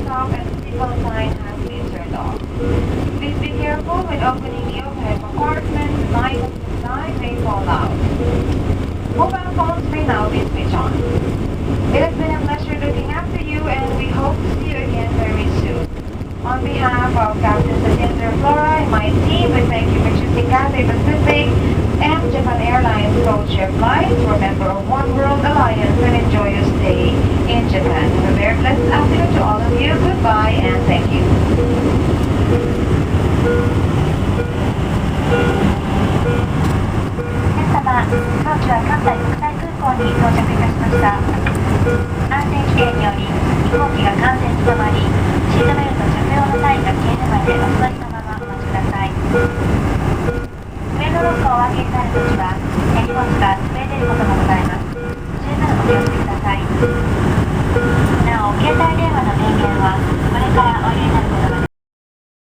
stop and seatbelt sign has been turned off. Please be careful when opening the overhead compartments. Items inside may fall out. Mobile phones may now be switched on. It has been a pleasure looking after you, and we hope to see you again very soon. On behalf of Captain Satinder Flora and my team, we thank you for choosing Cathay Pacific and Japan Airlines codeshare flights. Remember our One World Alliance and enjoy your stay in Japan. Have a very blessed afternoon to all of you. Goodbye and thank you. 皆様、当機は関西国際空港に到着いたしました。安全規定により、飛行機が完全に止まり、シートベルト着用のサインが消えるまでお座りのままお待ちください。